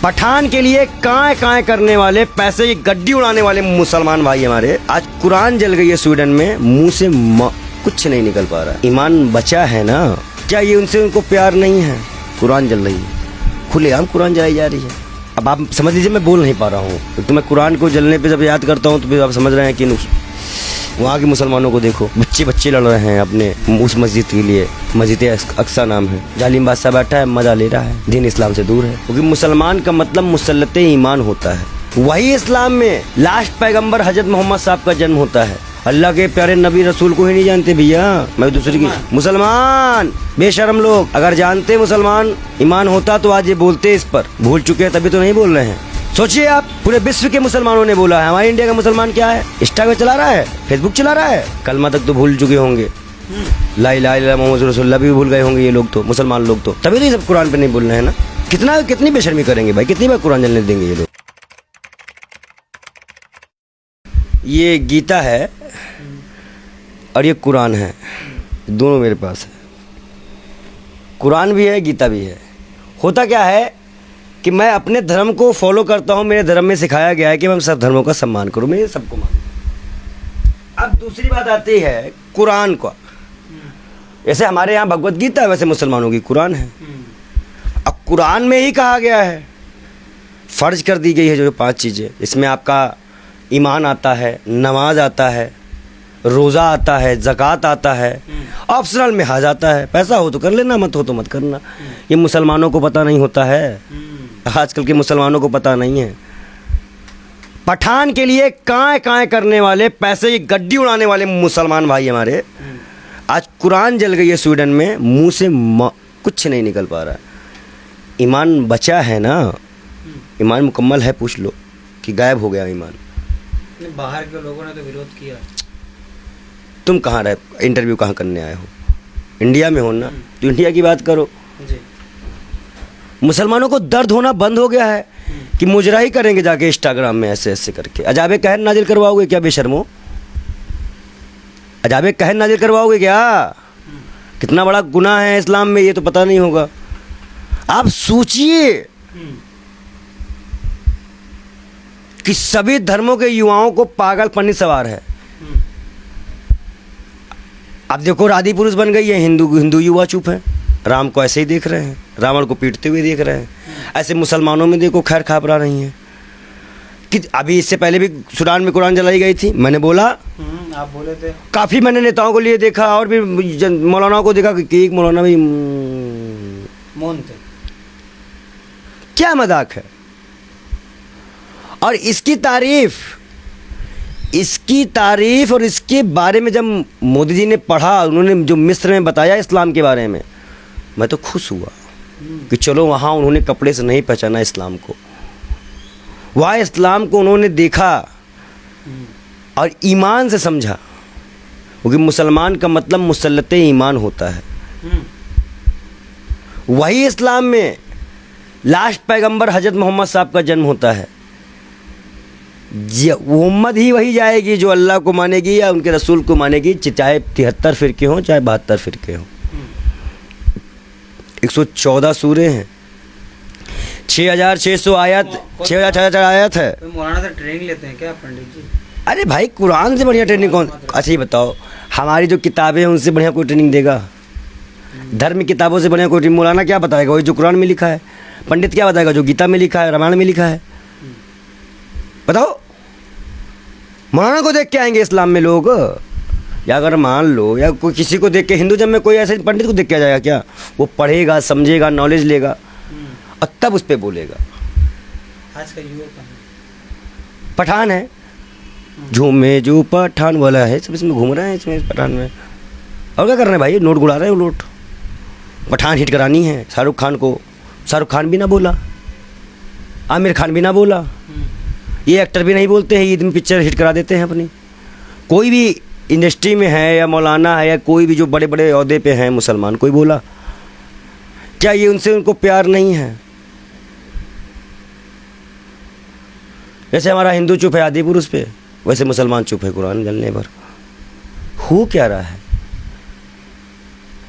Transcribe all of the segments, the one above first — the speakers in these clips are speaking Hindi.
पठान के लिए काए काए करने वाले, पैसे की गड्डी उड़ाने वाले मुसलमान भाई हमारे, आज कुरान जल गई है स्वीडन में, मुंह से कुछ नहीं निकल पा रहा। ईमान बचा है ना? क्या ये उनसे उनको प्यार नहीं है? कुरान जल रही है, खुलेआम कुरान जलाई जा रही है। अब आप समझ लीजिए मैं बोल नहीं पा रहा हूँ, तो मैं कुरान को जलने पे जब याद करता हूँ तो फिर आप समझ रहे हैं कि वहाँ के मुसलमानों को देखो, बच्चे लड़ रहे हैं अपने उस मस्जिद के लिए। मस्जिद अक्सा नाम है, जालिम बादशाह बैठा है, मजा ले रहा है, दीन इस्लाम से दूर है। क्योंकि मुसलमान का मतलब मुसल्लत ईमान होता है। वही इस्लाम में लास्ट पैगंबर हजरत मोहम्मद साहब का जन्म होता है। अल्लाह के प्यारे नबी रसूल को ही नहीं जानते भैया, मैं दूसरे की मुसलमान बेशरम लोग। अगर जानते मुसलमान ईमान होता तो आज ये बोलते, इस पर भूल चुके हैं तभी तो नहीं बोल रहे हैं। सोचिए आप, पूरे विश्व के मुसलमानों ने बोला है। हमारे इंडिया का मुसलमान क्या है? इंस्टाग्राम चला रहा है, फेसबुक चला रहा है, कलमा तक तो भूल चुके होंगे, ला इलाहा इल्लल्लाह मुहम्मद रसूलुल्लाह भी भूल गए होंगे ये लोग तो, मुसलमान लोग तो। तभी तो ये सब कुरान पे नहीं बोल रहे हैं ना। कितनी बेशर्मी करेंगे भाई, कितनी बार कुरान जलने देंगे ये लोग। ये गीता है और ये कुरान है, दोनों मेरे पास है। कुरान भी है, गीता भी है। होता क्या है कि मैं अपने धर्म को फॉलो करता हूँ। मेरे धर्म में सिखाया गया है कि मैं सब धर्मों का सम्मान करूँ, मैं सबको मानूं। अब दूसरी बात आती है कुरान का। जैसे हमारे यहाँ भगवत गीता है, वैसे मुसलमानों की कुरान है। अब कुरान में ही कहा गया है, फ़र्ज कर दी गई है जो 5 चीज़ें, इसमें आपका ईमान आता है, नमाज आता है, रोज़ा आता है, ज़कात आता है, ऑप्शनल में हज आता है। पैसा हो तो कर लेना, मत हो तो मत करना। ये मुसलमानों को पता नहीं होता है, आजकल के मुसलमानों को पता नहीं है। पठान के लिए काए काए करने वाले, पैसे की गड्डी उड़ाने वाले मुसलमान भाई हमारे, आज कुरान जल गई है स्वीडन में, मुंह से कुछ नहीं निकल पा रहा। ईमान बचा है ना? ईमान मुकम्मल है? पूछ लो कि गायब हो गया ईमान। बाहर के लोगों ने तो विरोध किया। तुम कहाँ रहे, इंटरव्यू कहाँ करने आए हो? इंडिया में हो ना, तो इंडिया की बात करो जी। मुसलमानों को दर्द होना बंद हो गया है कि मुजरा ही करेंगे जाके इंस्टाग्राम में ऐसे ऐसे करके। अजाबे कहर नाजिल करवाओगे क्या बेशर्मो? अजाबे कहर नाजिल करवाओगे क्या? कितना बड़ा गुनाह है इस्लाम में, ये तो पता नहीं होगा। आप सोचिए कि सभी धर्मों के युवाओं को पागलपनी सवार है। अब देखो राधी पुरुष बन गई है, हिंदू युवा चुप है, राम को ऐसे ही देख रहे हैं, रावण को पीटते हुए देख रहे हैं। ऐसे मुसलमानों में देखो खैर खाबरा नहीं है कि अभी इससे पहले भी सूडान में कुरान जलाई गई थी। मैंने बोला, आप बोले थे, काफ़ी मैंने नेताओं को लिए देखा और भी मौलानाओं को देखा कि एक मौलाना भी मौन थे। क्या मजाक है? और इसकी तारीफ और इसके बारे में जब मोदी जी ने पढ़ा, उन्होंने जो मिस्र में बताया इस्लाम के बारे में, मैं तो खुश हुआ कि चलो वहाँ उन्होंने कपड़े से नहीं पहचाना इस्लाम को, वहाँ इस्लाम को उन्होंने देखा और ईमान से समझा। क्योंकि मुसलमान का मतलब मुसल्लत ईमान होता है। वही इस्लाम में लास्ट पैगंबर हजरत मोहम्मद साहब का जन्म होता है। उम्मत ही वही जाएगी जो अल्लाह को मानेगी या उनके रसूल को मानेगी, चाहे 73 फ़िरके हों चाहे 72 फ़िरके हों। 114 सूरे हैं, 6600 आयत, 6000 आयत है। मौलाना से ट्रेनिंग लेते हैं क्या पंडित जी? अरे भाई कुरान से बढ़िया ट्रेनिंग कौन? अच्छा ये बताओ, हमारी जो किताबें हैं उनसे बढ़िया कोई ट्रेनिंग देगा? धर्म किताबों से बढ़िया कोई? मौलाना क्या बताएगा? वही जो कुरान में लिखा है। पंडित क्या बताएगा? जो गीता में लिखा है, रामायण में लिखा है। बताओ, मौलाना को देख के आएंगे इस्लाम में लोग? या अगर मान लो या कोई किसी को देख के, हिंदुज़म में कोई ऐसे पंडित को देख के आ जाएगा क्या? वो पढ़ेगा, समझेगा, नॉलेज लेगा और तब उस पर बोलेगा। आज का युवा पठान है, झूमे जो पठान वाला है, सब इसमें घूम रहे हैं, इसमें पठान में। और क्या कर रहे हैं भाई? नोट गुड़ा रहे हैं वो लोट। पठान हिट करानी है शाहरुख खान को। शाहरुख खान भी ना बोला, आमिर खान भी ना बोला, ये एक्टर भी नहीं बोलते हैं, ईद में पिक्चर हिट करा देते हैं अपनी। कोई भी इंडस्ट्री में है या मौलाना है या कोई भी जो बड़े बड़े ओहदे पे हैं मुसलमान, कोई बोला क्या ये उनसे उनको प्यार नहीं है? जैसे हमारा हिंदू चुप है आदि पुरुष पे, वैसे मुसलमान चुप है कुरान जलने पर। हो क्या रहा है?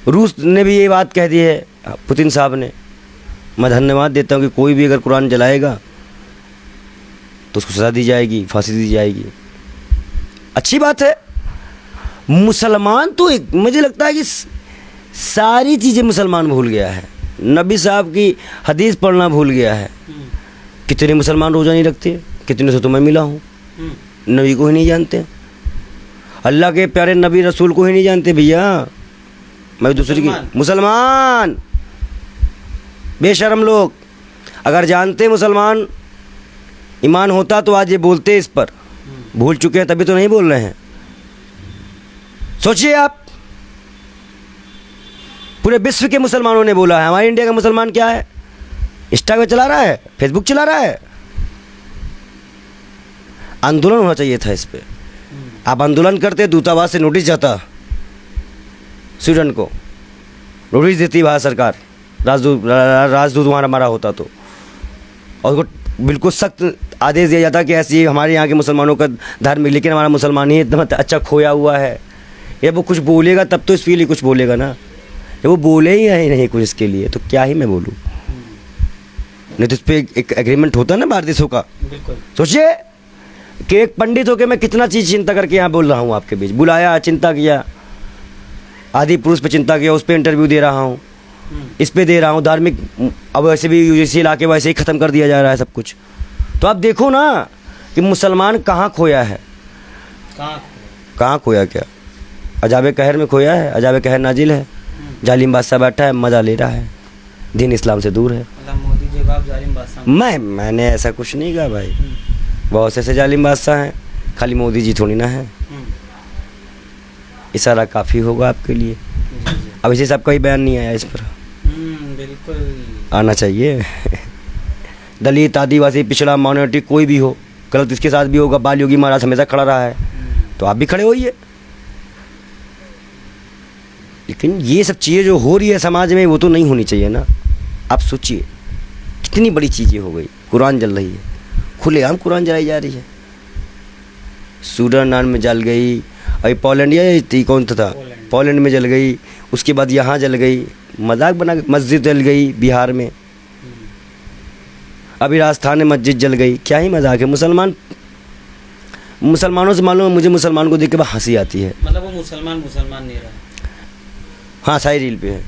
रूस ने भी ये बात कह दी है, पुतिन साहब ने मैं धन्यवाद देता हूँ कि कोई भी अगर कुरान जलाएगा तो उसको सज़ा दी जाएगी, फांसी दी जाएगी। अच्छी बात है। मुसलमान तो मुझे लगता है कि सारी चीज़ें मुसलमान भूल गया है। नबी साहब की हदीस पढ़ना भूल गया है। कितने मुसलमान रोज़ा नहीं रखते, कितने से तो मैं मिला हूँ, नबी को ही नहीं जानते, अल्लाह के प्यारे नबी रसूल को ही नहीं जानते भैया। मैं दूसरे की मुसलमान बेशरम लोग अगर जानते मुसलमान ईमान होता तो आज ये बोलते इस पर। भूल चुके हैं तभी तो नहीं बोल रहे हैं। सोचिए आप, पूरे विश्व के मुसलमानों ने बोला है। हमारे इंडिया का मुसलमान क्या है? इंस्टाग्राम चला रहा है, फेसबुक चला रहा है। आंदोलन होना चाहिए था इस पे। आप आंदोलन करते, दूतावास से नोटिस जाता, स्वीडन को नोटिस देती भारत सरकार, राजदूत वहाँ हमारा होता तो, और उसको बिल्कुल सख्त आदेश दिया जाता कि ऐसे हमारे यहाँ के मुसलमानों का धार्मिक, लेकिन हमारा मुसलमान ही एकदम अच्छा खोया हुआ है। ये वो कुछ बोलेगा तब तो इसके लिए कुछ बोलेगा ना, जब वो बोले ही नहीं कुछ इसके लिए तो क्या ही मैं बोलूँ। नहीं तो इस पर एक एग्रीमेंट होता है ना बाहर देशों का। बिल्कुल। सोचिए कि एक पंडित होकर मैं कितना चीज़ चिंता करके यहाँ बोल रहा हूँ आपके बीच, बुलाया, चिंता किया, आदि पुरुष पे चिंता किया, उस पर इंटरव्यू दे रहा हूँ, इस पे दे रहा हूँ, धार्मिक। अब वैसे भी यूजीसी इलाके वैसे ही ख़त्म कर दिया जा रहा है सब कुछ। तो आप देखो ना कि मुसलमान कहाँ खोया है, कहाँ खोया क्या? अजाब कहर में खोया है। अजाब कहर नाजिल है, जालिम बादशाह बैठा है, मज़ा ले रहा है, दीन इस्लाम से दूर है। मतलब मोदी जी बाप जालिम बादशाह। मैंने ऐसा कुछ नहीं कहा भाई, बहुत से ऐसे जालिम बादशाह हैं, खाली मोदी जी थोड़ी ना है। इशारा काफ़ी होगा आपके लिए। अब इसे सबका ही बयान नहीं आया इस पर, बिल्कुल आना चाहिए। दलित, आदिवासी, पिछड़ा, माइनॉरिटी कोई भी हो, गलत इसके साथ भी होगा। बाल योगी महाराज हमेशा खड़ा रहा है, तो आप भी खड़े होइए। लेकिन ये सब चीज़ें जो हो रही है समाज में, वो तो नहीं होनी चाहिए ना। आप सोचिए कितनी बड़ी चीज़ें हो गई। कुरान जल रही है, खुलेआम कुरान जलाई जा रही है। स्वीडन में जल गई, अभी पोलैंड या कौन था, पोलैंड में जल गई, उसके बाद यहाँ जल गई, मजाक बना। मस्जिद जल गई बिहार में, अभी राजस्थान में मस्जिद जल गई। क्या ही मजाक है। मुसलमानों से मालूम है मुझे, मुसलमान को देख के हंसी आती है। मतलब वो मुसलमान नहीं रहा। हाँ, सारी रील पे है,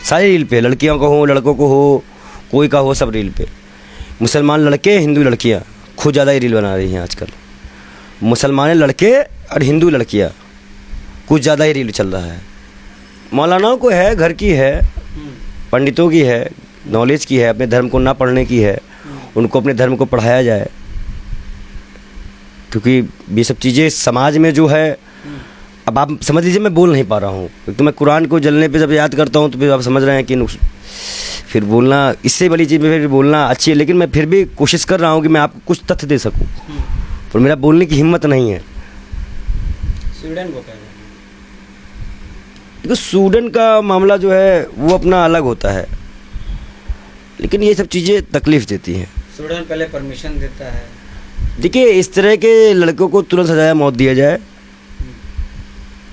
सारी रील पे, लड़कियों को हो, लड़कों को हो, कोई का हो, सब रील पे। मुसलमान लड़के, हिंदू लड़कियाँ खुद ज़्यादा ही रील बना रही हैं आजकल। मुसलमान लड़के और हिंदू लड़कियाँ कुछ ज़्यादा ही रील चल रहा है। मौलानाओं को है, घर की है, पंडितों की है, नॉलेज की है, अपने धर्म को ना पढ़ने की है, उनको अपने धर्म को पढ़ाया जाए। क्योंकि ये सब चीज़ें समाज में जो है, अब आप समझ लीजिए मैं बोल नहीं पा रहा हूँ। तो मैं कुरान को जलने पे जब याद करता हूँ तो फिर आप समझ रहे हैं कि फिर बोलना इससे बड़ी चीज़ में फिर बोलना अच्छी है। लेकिन मैं फिर भी कोशिश कर रहा हूँ कि मैं आपको कुछ तथ्य दे सकूँ, पर मेरा बोलने की हिम्मत नहीं है। स्वीडन को क्या है? देखो, स्वीडन का मामला जो है वो अपना अलग होता है, लेकिन ये सब चीज़ें तकलीफ़ देती हैं। स्वीडन पहले परमिशन देता है। देखिए, इस तरह के लड़कों को तुरंत सजाया मौत दिया जाए,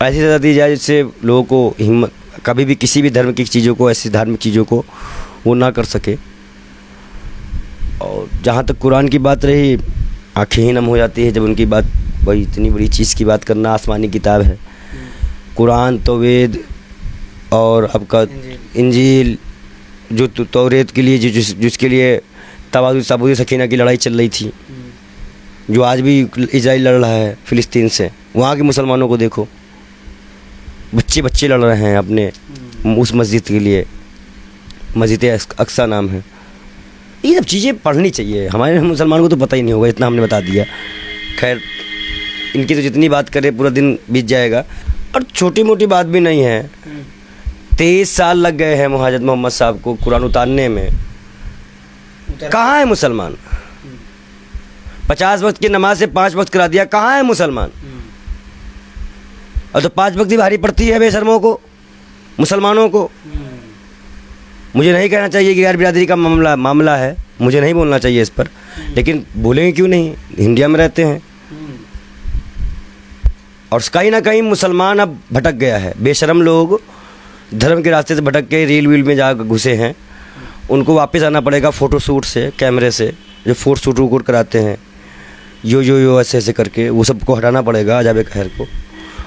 ऐसी सज़ा दी जाए जिससे लोगों को हिम्मत, कभी भी किसी भी धर्म की चीज़ों को, ऐसी धार्मिक चीज़ों को वो ना कर सके। और जहाँ तक कुरान की बात रही, आँखें ही नम हो जाती है जब उनकी बात, भाई इतनी बड़ी चीज़ की बात करना। आसमानी किताब है कुरान, तो वेद और आपका इंजील, जो तौरेत के लिए जिसके लिए ताबूत सकीना की लड़ाई चल रही थी, जो आज भी इजराइल लड़ रहा है फ़िलिस्तीन से। वहाँ के मुसलमानों को देखो, बच्चे लड़ रहे हैं अपने उस मस्जिद के लिए, मस्जिद अक्सा नाम है। ये सब चीज़ें पढ़नी चाहिए। हमारे मुसलमानों को तो पता ही नहीं होगा, इतना हमने बता दिया। खैर, इनकी तो जितनी बात करें पूरा दिन बीत जाएगा। और छोटी मोटी बात भी नहीं है, 23 साल लग गए हैं मुहाजिर मोहम्मद साहब को कुरान उतारने में। कहाँ है मुसलमान? 50 वक्त की नमाज से 5 वक्त करा दिया, कहाँ है मुसलमान? और तो 5 वक्त ही भारी पड़ती है बेशर्मों को, मुसलमानों को। मुझे नहीं कहना चाहिए कि गैर बिरादरी का मामला है, मुझे नहीं बोलना चाहिए इस पर, लेकिन बोलेंगे क्यों नहीं, इंडिया में रहते हैं। और कहीं ना कहीं मुसलमान अब भटक गया है। बेशरम लोग धर्म के रास्ते से भटक के रील वील में जा घुसे हैं, उनको वापस आना पड़ेगा फ़ोटो शूट से, कैमरे से, जो फोटो शूट वूट कराते हैं यो ऐसे ऐसे करके, वो सबको हटाना पड़ेगा अजाब कहर को।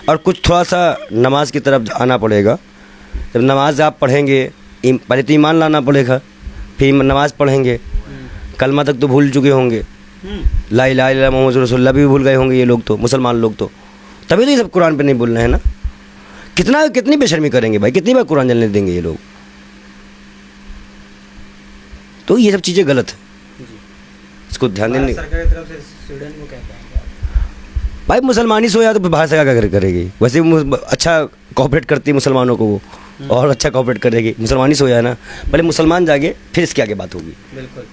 और कुछ थोड़ा सा नमाज की तरफ आना पड़ेगा। जब नमाज आप पढ़ेंगे, पहले तो ईमान लाना पड़ेगा, फिर नमाज पढ़ेंगे, कलमा तक तो भूल चुके होंगे, ला इलाहा इल्लल्लाह मुहम्मद रसूलुल्लाह भी भूल गए होंगे ये लोग, तो मुसलमान लोग तो, तभी तो ये सब कुरान पे नहीं बोल रहे हैं ना। कितनी बेशर्मी करेंगे भाई, कितनी बार कुरान जलने देंगे ये लोग। तो ये सब चीज़ें गलत है, जी। इसको ध्यान देने। सरकार की तरफ से स्वीडन को क्या कहेंगे आप? भाई मुसलमान ही सोया तो बाहर से क्या करेगी। वैसे अच्छा कोऑपरेट करती है मुसलमानों को वो, और अच्छा कोऑपरेट करेगी। मुसलमान ही सोया है ना, पहले मुसलमान जागे फिर इसके आगे बात होगी। बिल्कुल।